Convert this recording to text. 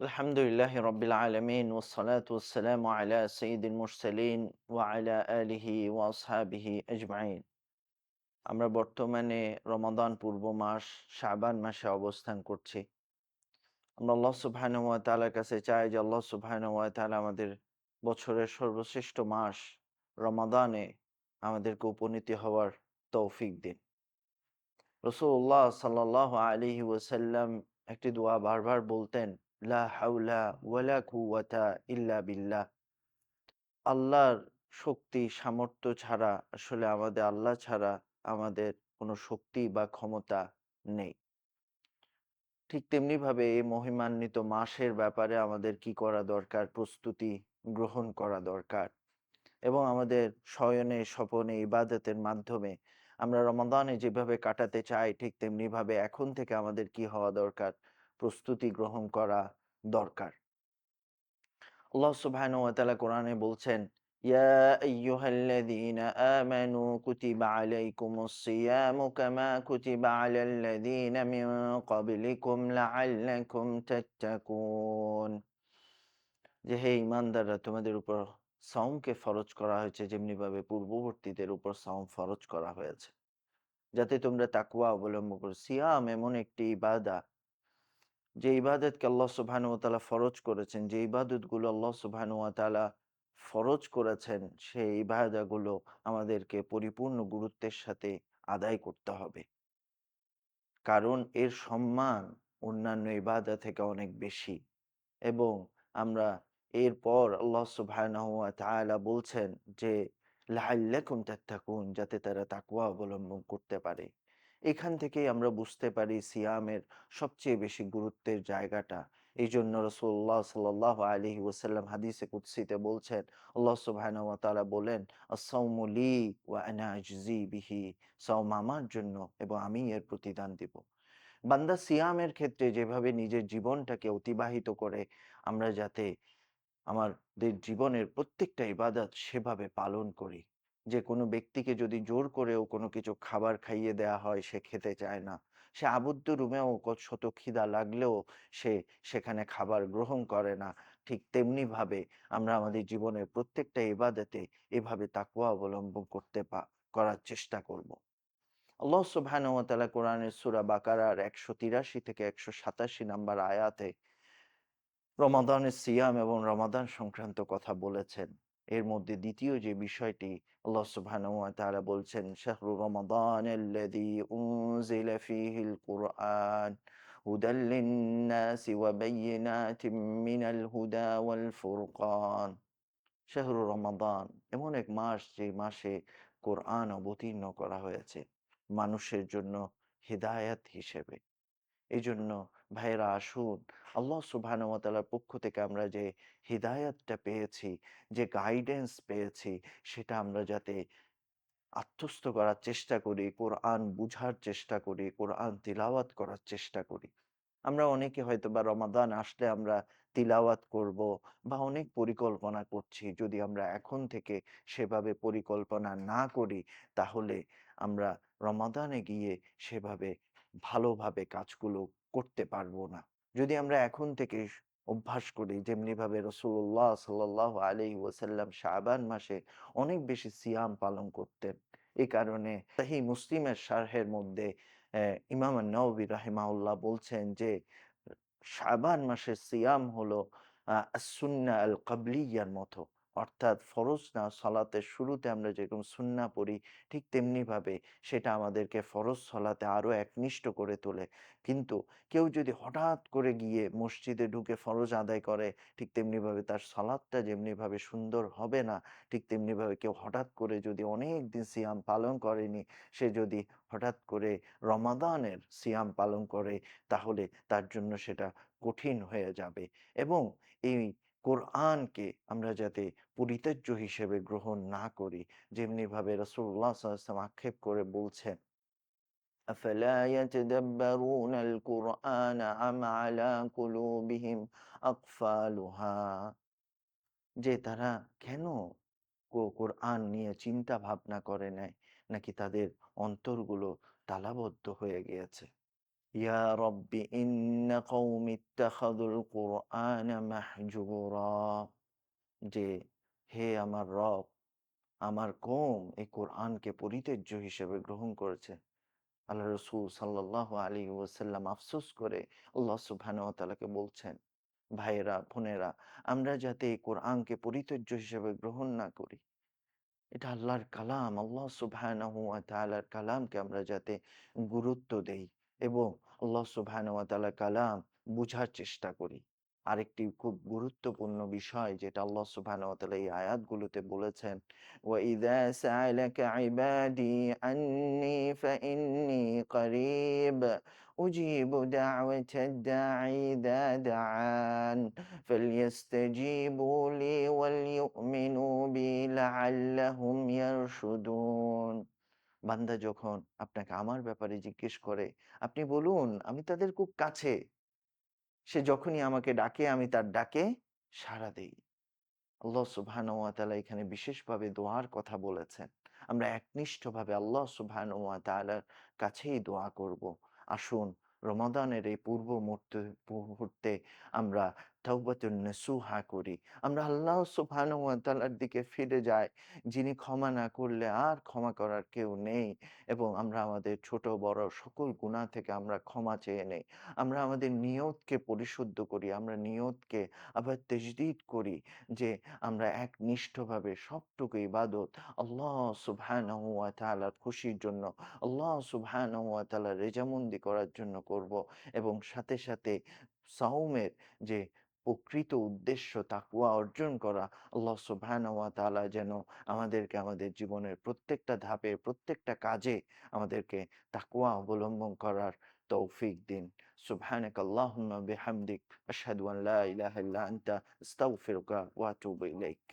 আলহামদুলিল্লাহ রব্বিল আলমিন ওসসালাতু ওয়াসসালামু আলা সঈদুল মুরসালিন ওয়া আলা আলিহি ওয়া আসহাবিহি আজমাইন। আমরা বর্তমানে রমাদান পূর্ব মাস শাবান মাসে অবস্থান করছি। আমরা আল্লাহ সুবহানাহু ওয়া তাআলার কাছে চাই যে আল্লাহ সুবহানাহু ওয়া তাআলা আমাদের বছরের সর্বশ্রেষ্ঠ মাস রমাদানে আমাদেরকে উপনীত হওয়ার তৌফিক দিন। রাসূলুল্লাহ সাল্লাল্লাহু আলাইহি ওয়াসাল্লাম একটি দোয়া বারবার বলতেন, লা হাওলা ওয়ালা কুওয়াতা ইল্লা বিল্লাহ। আল্লাহর শক্তি সামর্থ্য ছাড়া আসলে আল্লাহ ছাড়া আমাদের কোনো শক্তি বা ক্ষমতা নেই। ঠিক তেমনিভাবে এই মহিমান্বিত মাসের ব্যাপারে আমাদের কি করা দরকার? প্রস্তুতি গ্রহণ করা দরকার এবং আমাদের শয়নে, স্বপনে, ইবাদতের মাধ্যমে আমরা রমাদানে যেভাবে কাটাতে চাই ঠিক তেমনিভাবে এখন থেকে আমাদের কি হওয়া দরকার? প্রস্তুতি গ্রহণ করা দরকার। আল্লাহ সুবহানাহু ওয়া তাআলা কোরআনে বলছেন, ইয়া আইয়ুহাল্লাযীনা আমানু কুতিবা আলাইকুমুস সিয়ামু কামা কুতিবা আলাল্লাযীনা মিন ক্বাবলিকুম লাআল্লাকুম তাত্তাকুন। যে হে ঈমানদাররা, তোমাদের উপর সাওমকে ফরজ করা হয়েছে যেমনিভাবে পূর্ববর্তীদের উপর সাওম ফরজ করা হয়েছে, যাতে তোমরা তাকওয়া অবলম্বন করো। সিয়াম এমন একটি ইবাদত, যে ইবাদতকে আল্লাহ সুবহানাহু ওয়া তাআলা ফরজ করেছেন, যে ইবাদতগুলো আল্লাহ সুবহানাহু ওয়া তাআলা ফরজ করেছেন, সেই ইবাদাগুলো আমাদেরকে পরিপূর্ণ গুরুত্বের সাথে আদায় করতে হবে। কারণ এর সম্মান অন্যান্য ইবাদত থেকে অনেক বেশি। এবং আমরা এরপর আল্লাহ সুবহানাহু ওয়া তাআলা বলছেন যে, লাআল্লাকুম তাত্তাকুন, যাতে তারা তাকওয়া অবলম্বন করতে পারে। এখান থেকেই আমরা বুঝতে পারি সিয়ামের সবচেয়ে বেশি গুরুত্বের জায়গাটা। এইজন্য রাসূলুল্লাহ সাল্লাল্লাহু আলাইহি ওয়াসাল্লাম হাদিসে কুদসিতে বলছেন, আল্লাহ সুবহানাহু ওয়া তাআলা বলেন, আস-সাওমু লি ওয়া আনা আজজি বিহি। সাওম আমার জন্য এবং আমি এর প্রতিদান দিব। বান্দা সিয়ামের ক্ষেত্রে যেভাবে নিজের জীবনটাকে অতিবাহিত করে, আমরা যাতে আমাদের জীবনের প্রত্যেকটা ইবাদত সেভাবে পালন করি। যে কোনো ব্যক্তিকে যদি জোর করেও কোনো কিছু খাবার খাইয়ে দেয়া হয়, সে খেতে চায় না। সে আবদ্ধ রুমেও শত খিদা লাগলেও সে সেখানে খাবার গ্রহণ করে না। ঠিক তেমনিভাবে আমরা আমাদের জীবনের প্রত্যেকটা ইবাদতে এভাবে তাকওয়া অবলম্বন করার চেষ্টা করব। আল্লাহ সুবহানাহু ওয়া তাআলা কোরআনের সূরা বাকারার ১৮৩ থেকে ১৮৭ নাম্বার আয়াতে রমাদানের সিয়াম এবং রমাদান সংক্রান্ত কথা বলেছেন। এর মধ্যে দ্বিতীয় যে বিষয়টি আল্লাহ সুবহানাহু ওয়া তাআলা বলছেন, শাহরু রমাদানাল্লাযী উনজিলা ফীহিল কুরআন হুদাল লিন-নাসি ওয়া বায়্যিনাতিম মিনাল হুদা ওয়াল ফুরকান। শাহরু রমাদান এমন এক মাস, যে মাসে কোরআন অবতীর্ণ করা হয়েছে মানুষের জন্য হিদায়াত হিসেবে। এজন্য ভাইয়েরা, আসুন আল্লাহ সুবহানাহু ওয়া তাআলার পক্ষ থেকে আমরা যে হিদায়াতটা পেয়েছি, যে গাইডেন্স পেয়েছি, সেটা আমরা যাতে আত্মস্থ করার চেষ্টা করি, কোরআন বুঝার চেষ্টা করি, কোরআন তিলাওয়াত করার চেষ্টা করি। আমরা অনেকে হয়তোবা রমাদান আসলে আমরা তিলাওয়াত করব বা অনেক পরিকল্পনা করছি। যদি আমরা এখন থেকে সেভাবে পরিকল্পনা না করি, তাহলে আমরা রমাদানে গিয়ে সেভাবে ভালোভাবে কাজগুলো করতে পারবো না। যদি আমরা এখন থেকে অভ্যাস করি, যেমনিভাবে রাসূলুল্লাহ সাল্লাল্লাহু আলাইহি ওয়াসাল্লাম শাবান মাসে অনেক বেশি সিয়াম পালন করতেন। এই কারণে সহিহ মুসলিমের শারহের মধ্যে ইমাম আন-নাওয়াবী রাহিমাহুল্লাহ বলছেন যে, শাবান মাসের সিয়াম হলো আস-সুন্নাহ আল-কাবলিয়ার মতো। অর্থাৎ ফরজ না, সালাতের শুরুতে আমরা যেরকম সুন্নাহ পড়ি, ঠিক তেমনিভাবে সেটা আমাদেরকে ফরজ সালাতে আরো একনিষ্ঠ করে তোলে। কিন্তু কেউ যদি হঠাৎ করে গিয়ে মসজিদে ঢুকে ফরজ আদায় করে, ঠিক তেমনিভাবে তার সালাতটা যেমনিভাবে সুন্দর হবে না, ঠিক তেমনিভাবে কেউ হঠাৎ করে যদি অনেকদিন সিয়াম পালন করেনি, সে যদি হঠাৎ করে রমাদানের সিয়াম পালন করে, তাহলে তার জন্য সেটা কঠিন হয়ে যাবে। এবং এই কোরআনকে আমরা যাতে পরিত্যাজ্য হিসেবে গ্রহণ না করি, যেমনিভাবে রাসূলুল্লাহ সাল্লাল্লাহু আলাইহি ওয়াসাল্লাম আক্ষেপ করে বলছেন, আফালা ইয়াতাদাব্বারুনাল কুরআনা আম আলা কুলুবিহিম আকফালুহা। যে তারা কেন কোরআন নিয়ে চিন্তা ভাবনা করে নাই, নাকি তাদের অন্তরগুলো তালাবদ্ধ হয়ে গিয়েছে। ইয়া রব্বি ইন্না কওমি ইত্তাখাযুল কুরআনা মাহজুরা। যে হে আমার রব, আমার কওম এই কোরআনকে পরিত্যাজ্য হিসেবে গ্রহণ করেছে। আল্লাহ রসুল সাল্লাল্লাহু আলাইহি ওয়াসাল্লাম আফসোস করে আল্লাহ সুবহানাহু ওয়া তাআলাকে বলছেন, ভাইয়েরা, বোনেরা, আমরা যাতে এই কোরআনকে পরিত্যাজ্য হিসেবে গ্রহণ না করি। এটা আল্লাহর কালাম। আল্লাহ সুবহানাহু ওয়া তাআলার কালামকে আমরা যাতে গুরুত্ব দেই এবং আল্লাহ সুবহানাহু ওয়া তাআলার কালাম বুঝার চেষ্টা করি। আরেকটি খুব গুরুত্বপূর্ণ বিষয় যেটা আল্লাহ সুবহানাহু ওয়া তাআলা এই আয়াতগুলোতে বলেছেন, وَإِذَا سَأَلَكَ عِبَادِي عَنِّي فَإِنِّي قَرِيبٌ أُجِيبُ دَعْوَةَ الدَّاعِ إِذَا دَعَانِ فَلْيَسْتَجِيبُوا لِي وَلْيُؤْمِنُوا بِي لَعَلَّهُمْ يَرْشُدُونَ। বান্দা যখন আপনাকে আমার ব্যাপারে জিজ্ঞেস করে, আপনি বলুন, আমি তাদের খুব কাছে। সে যখনই আমাকে ডাকে, আমি তার ডাকে সাড়া দেই। আল্লাহ সুবহানাহু ওয়া তাআলা এখানে বিশেষভাবে দোয়ার কথা বলেছেন। আমরা একনিষ্ঠভাবে আল্লাহ সুবহানাহু ওয়া তাআলার কাছেই দোয়া করব। আসুন রমাদানের এই পূর্ব মুহূর্তে আমরা তাওবাতুন নাসুহা করি। আমরা আল্লাহ সুবহানাহু ওয়া তাআলার দিকে ফিরে যাই, যিনি ক্ষমা না করলে আর ক্ষমা করার কেউ নেই, এবং আমরা আমাদের ছোট বড় সকল গুনাহ থেকে আমরা ক্ষমা চেয়ে নেই। আমরা আমাদের নিয়তকে পরিশুদ্ধ করি। আমরা নিয়তকে আবার তাজদীদ করি যে আমরা একনিষ্ঠভাবে সবটুকু ইবাদত আল্লাহ সুবহানাহু ওয়া তাআলার খুশির জন্য, আল্লাহ সুবহানাহু ওয়া তাআলার রেজামন্দি করার জন্য করব, এবং সাথে, সাথে সাওমের যে প্রকৃত উদ্দেশ্য তাকওয়া অর্জন করা, আল্লাহ সুবহানাহু ওয়া তাআলা যেন আমাদেরকে আমাদের জীবনের প্রত্যেকটা ধাপে, প্রত্যেকটা কাজে আমাদেরকে তাকওয়া অবলম্বন করার তৌফিক দিন। সুবহানাকাল্লাহুম্মা বিহামদিক আশহাদু আন লা ইলাহা ইল্লা আনতা আস্তাগফিরুকা ওয়া আতুবু ইলাইক।